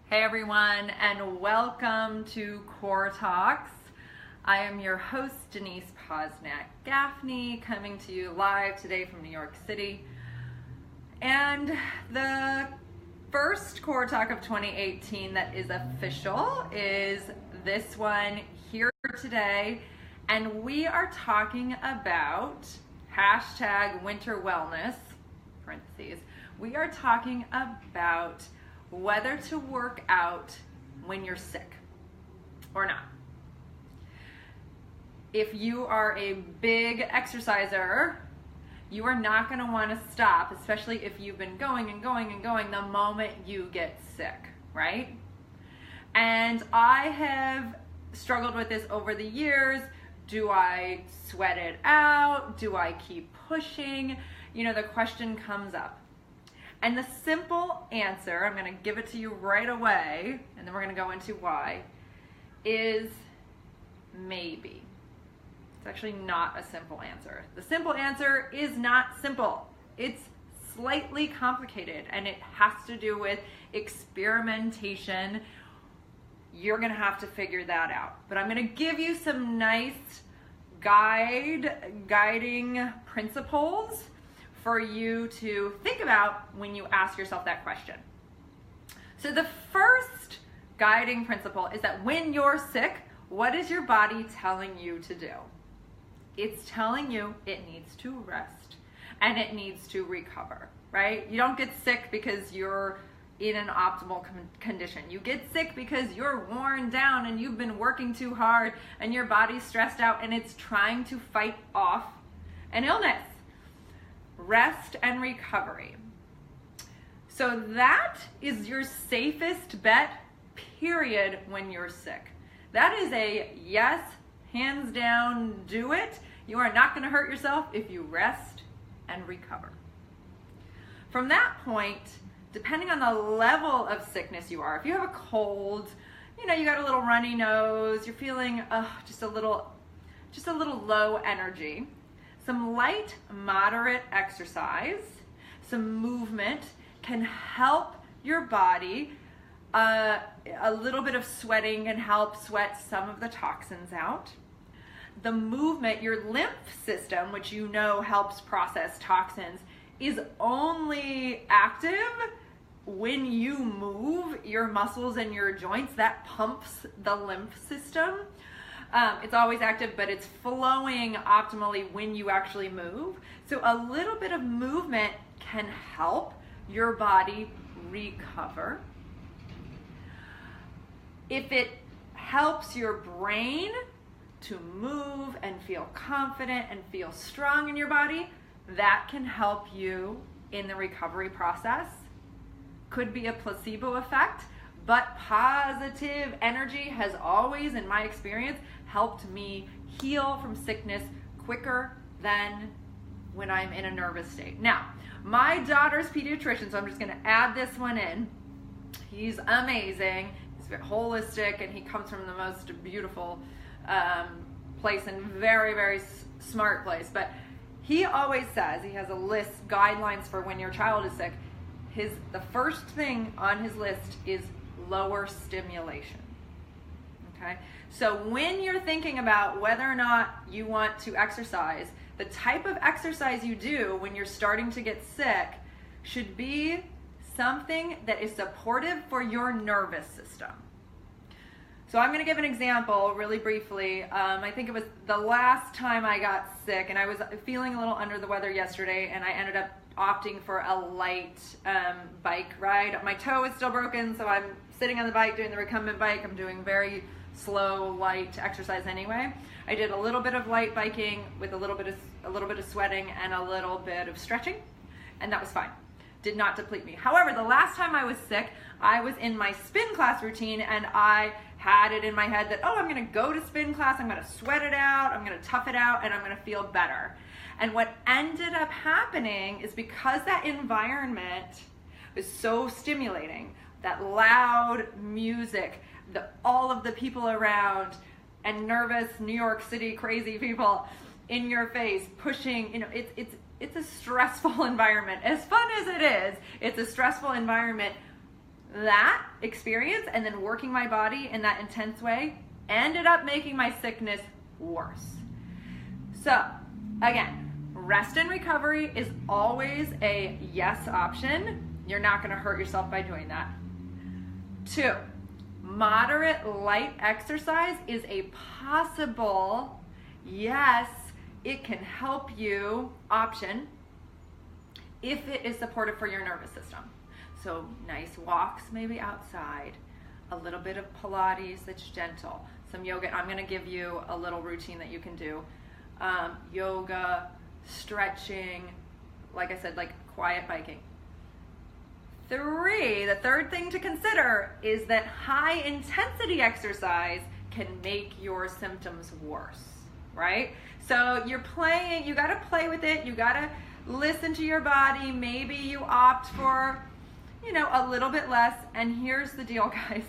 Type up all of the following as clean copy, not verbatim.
Hey everyone, and welcome to Core Talks. I am your host, Denise Posnak Gaffney, coming to you live today from New York City. And the first Core Talk of 2018 that is official is this one here today. And we are talking about hashtag winter wellness, parentheses. We are talking about whether to work out when you're sick or not. If you are a big exerciser, you are not going to want to stop, especially if you've been going and going and going the moment you get sick, right? And I have struggled with this over the years. Do I sweat it out? Do I keep pushing? You know, the question comes up. And the simple answer, I'm going to give it to you right away, and then we're going to go into why, is maybe. It's actually not a simple answer. The simple answer is not simple. It's slightly complicated, and it has to do with experimentation. You're going to have to figure that out. But I'm going to give you some nice guiding principles for you to think about when you ask yourself that question. So the first guiding principle is that when you're sick, what is your body telling you to do? It's telling you it needs to rest and it needs to recover, right? You don't get sick because you're in an optimal condition. You get sick because you're worn down and you've been working too hard and your body's stressed out and it's trying to fight off an illness. Rest and recovery. So that is your safest bet, period, when you're sick. That is a yes, hands down, do it. You are not going to hurt yourself if you rest and recover. From that point, depending on the level of sickness you are, if you have a cold, you got a little runny nose, you're feeling just a little low energy, some light, moderate exercise, some movement can help your body. A little bit of sweating can help sweat some of the toxins out. The movement, your lymph system, which helps process toxins, is only active when you move your muscles and your joints. That pumps the lymph system. It's always active, but it's flowing optimally when you actually move. So a little bit of movement can help your body recover. If it helps your brain to move and feel confident and feel strong in your body, that can help you in the recovery process. Could be a placebo effect, but positive energy has always, in my experience, helped me heal from sickness quicker than when I'm in a nervous state. Now, my daughter's pediatrician, so I'm just going to add this one in. He's amazing. He's very holistic, and he comes from the most beautiful place and very, very smart place. But he always says, he has a list, guidelines for when your child is sick. The first thing on his list is lower stimulation. Okay? So when you're thinking about whether or not you want to exercise, the type of exercise you do when you're starting to get sick should be something that is supportive for your nervous system. So I'm going to give an example really briefly. I think it was the last time I got sick, and I was feeling a little under the weather yesterday, and I ended up opting for a light bike ride. My toe is still broken, so I'm sitting on the bike doing the recumbent bike. I'm doing very slow, light exercise anyway. I did a little bit of light biking with a little bit of sweating and a little bit of stretching, and that was fine. Did not deplete me. However, the last time I was sick, I was in my spin class routine, and I had it in my head that, I'm going to go to spin class, I'm going to sweat it out, I'm going to tough it out, and I'm going to feel better. And what ended up happening is, because that environment was so stimulating, that loud music, all of the people around, and nervous New York City crazy people in your face pushing, it's a stressful environment. As fun as it is, it's a stressful environment. that experience and then working my body in that intense way ended up making my sickness worse. So again, rest and recovery is always a yes option. You're not going to hurt yourself by doing that. 2, moderate light exercise is a possible, yes, it can help you option if it is supportive for your nervous system. So nice walks maybe outside, a little bit of Pilates that's gentle, some yoga. I'm going to give you a little routine that you can do. Yoga, stretching, like I said, like quiet biking. 3, the third thing to consider is that high intensity exercise can make your symptoms worse, right? So you're playing, you got to play with it. You got to listen to your body. Maybe you opt for, you know, a little bit less. And here's the deal, guys.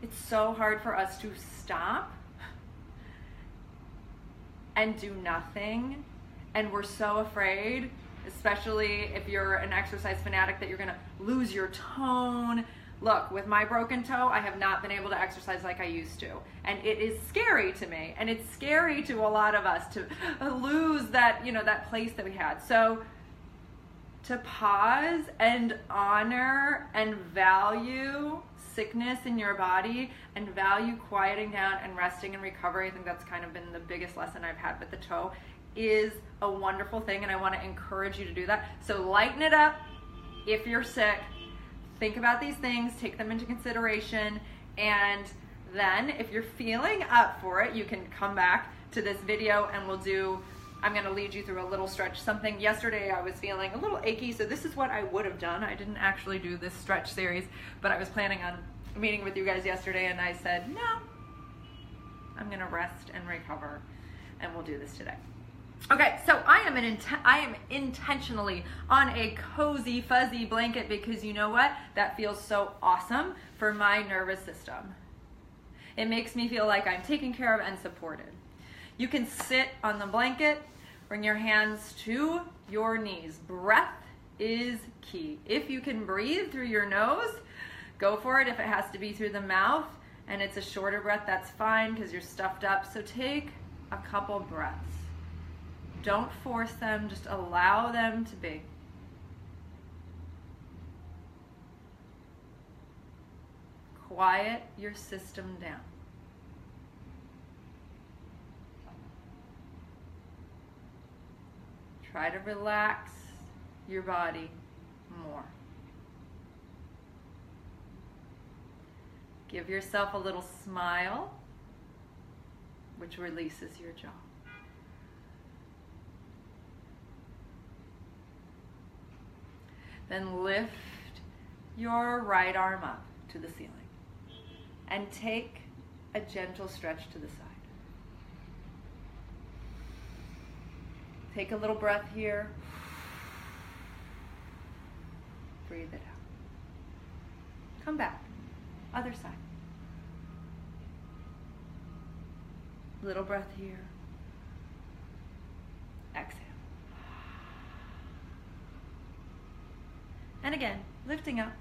It's so hard for us to stop and do nothing. And we're so afraid, especially if you're an exercise fanatic, that you're gonna lose your tone. Look, with my broken toe, I have not been able to exercise like I used to. And it is scary to me. And it's scary to a lot of us to lose that, you know, that place that we had. So to pause and honor and value sickness in your body and value quieting down and resting and recovery, I think that's kind of been the biggest lesson I've had with the toe, is a wonderful thing, and I want to encourage you to do that. So lighten it up if you're sick. Think about these things, take them into consideration, and then if you're feeling up for it, you can come back to this video and I'm going to lead you through a little stretch. Something yesterday I was feeling a little achy, so this is what I would have done. I didn't actually do this stretch series, but I was planning on meeting with you guys yesterday, and I said, no, I'm going to rest and recover, and we'll do this today. Okay, so I am intentionally on a cozy, fuzzy blanket because you know what? That feels so awesome for my nervous system. It makes me feel like I'm taken care of and supported. You can sit on the blanket, bring your hands to your knees. Breath is key. If you can breathe through your nose, go for it. If it has to be through the mouth and it's a shorter breath, that's fine because you're stuffed up. So take a couple breaths. Don't force them, just allow them to be. Quiet your system down. Try to relax your body more. Give yourself a little smile, which releases your jaw. Then lift your right arm up to the ceiling and take a gentle stretch to the side. Take a little breath here. Breathe it out. Come back. Other side. Little breath here. Exhale. And again, lifting up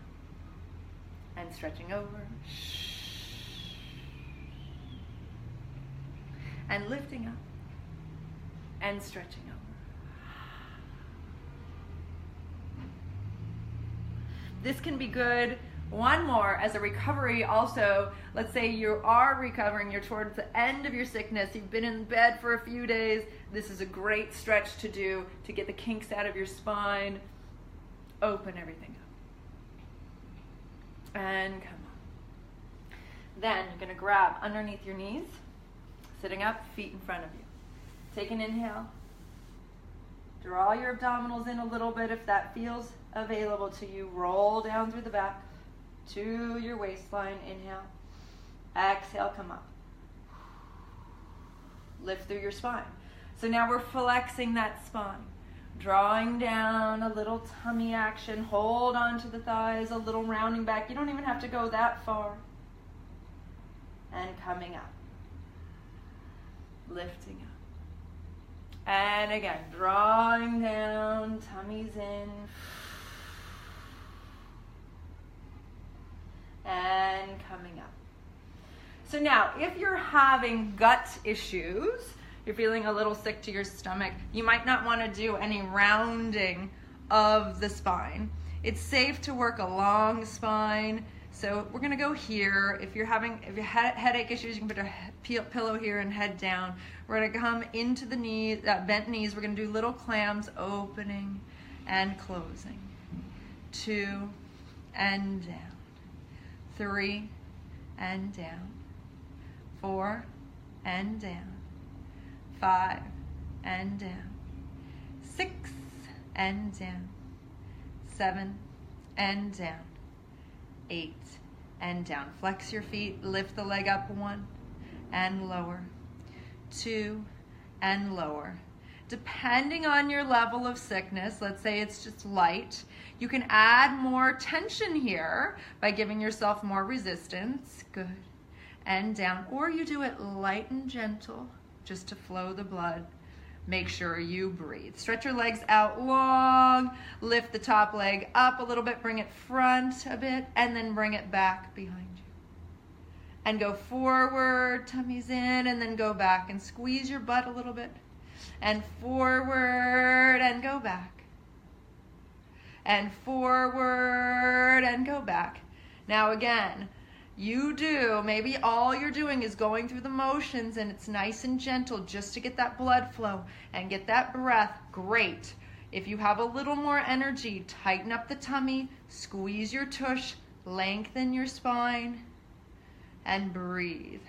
and stretching over. And lifting up and stretching over. This can be good. One more as a recovery also. Let's say you are recovering, you're towards the end of your sickness, you've been in bed for a few days. This is a great stretch to do to get the kinks out of your spine. Open everything up. And come on. Then you're going to grab underneath your knees, sitting up, feet in front of you. Take an inhale. Draw your abdominals in a little bit if that feels available to you. Roll down through the back to your waistline. Inhale. Exhale, come up. Lift through your spine. So now we're flexing that spine. Drawing down, a little tummy action. Hold on to the thighs, a little rounding back. You don't even have to go that far. And coming up. Lifting up. And again, drawing down, tummies in. So now, if you're having gut issues, you're feeling a little sick to your stomach, you might not want to do any rounding of the spine. It's safe to work along the spine. So we're gonna go here. If you have headache issues, you can put a pillow here and head down. We're gonna come into the knees, bent knees. We're gonna do little clams, opening and closing. 2 and down. 3 and down. 4 and down. 5 and down. 6 and down. 7 and down. 8 and down. Flex your feet, lift the leg up, 1 and lower, 2 and lower. Depending on your level of sickness, let's say it's just light, you can add more tension here by giving yourself more resistance. Good. And down. Or you do it light and gentle just to flow the blood. Make sure you breathe. Stretch your legs out long, lift the top leg up a little bit, bring it front a bit, and then bring it back behind you. And go forward, tummies in, and then go back and squeeze your butt a little bit. And forward and go back. And forward and go back. Now again, maybe all you're doing is going through the motions and it's nice and gentle just to get that blood flow and get that breath. Great. If you have a little more energy, tighten up the tummy, squeeze your tush, lengthen your spine, and breathe.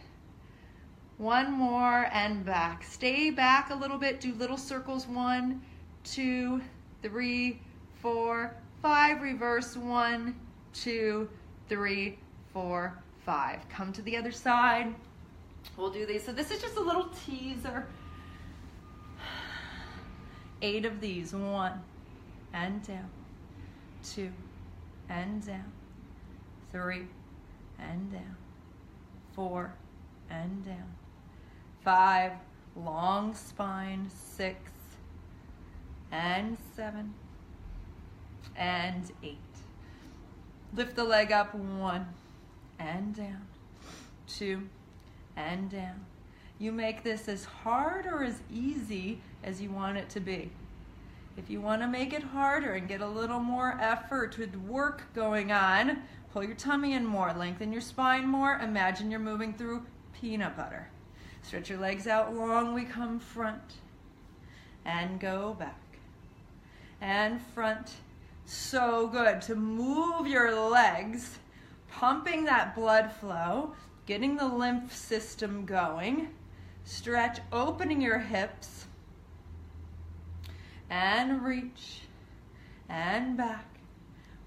1 more and back. Stay back a little bit, do little circles. 1, 2, 3, 4, 5. Reverse. 1, 2, 3, 4, 5. Come to the other side. We'll do these. So this is just a little teaser. 8 of these. 1 and down. 2 and down. 3 and down. 4 and down. 5. Long spine. 6 and 7 and 8. Lift the leg up. 1 and down. 2 and down. You make this as hard or as easy as you want it to be. If you want to make it harder and get a little more effort with work going on, pull your tummy in more, lengthen your spine more, imagine you're moving through peanut butter. Stretch your legs out long, we come front and go back and front. So good to move your legs, pumping that blood flow, getting the lymph system going. Stretch, opening your hips, and reach, and back.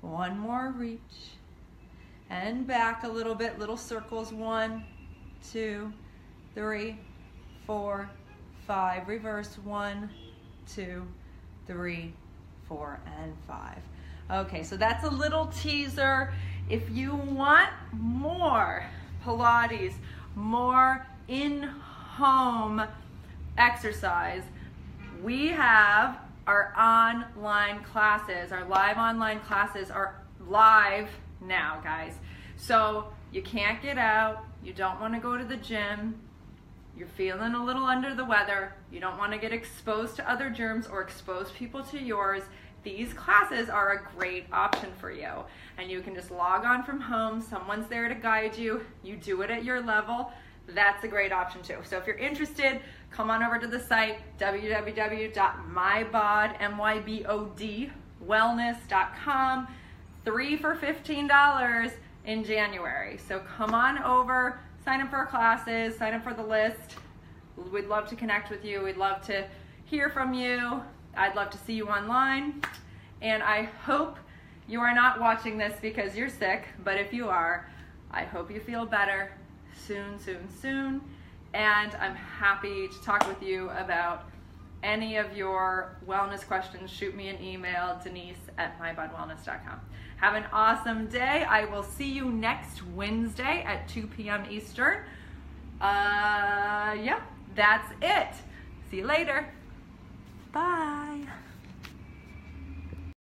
1 more reach, and back a little bit, little circles. 1, 2, 3, 4, 5. Reverse. 1, 2, 3, 4, and 5. Okay, so that's a little teaser. If you want more Pilates, more in-home exercise, we have our online classes. Our live online classes are live now, guys. So you can't get out, you don't want to go to the gym, you're feeling a little under the weather, you don't want to get exposed to other germs or expose people to yours. These classes are a great option for you. And you can just log on from home, someone's there to guide you, you do it at your level. That's a great option too. So if you're interested, come on over to the site, www.mybodwellness.com. 3 for $15 in January. So come on over, sign up for our classes, sign up for the list. We'd love to connect with you. We'd love to hear from you. I'd love to see you online. And I hope you are not watching this because you're sick, but if you are, I hope you feel better soon, soon, soon. And I'm happy to talk with you about any of your wellness questions. Shoot me an email, denise@mybodwellness.com. Have an awesome day. I will see you next Wednesday at 2 p.m. Eastern. Yeah, that's it. See you later. Bye.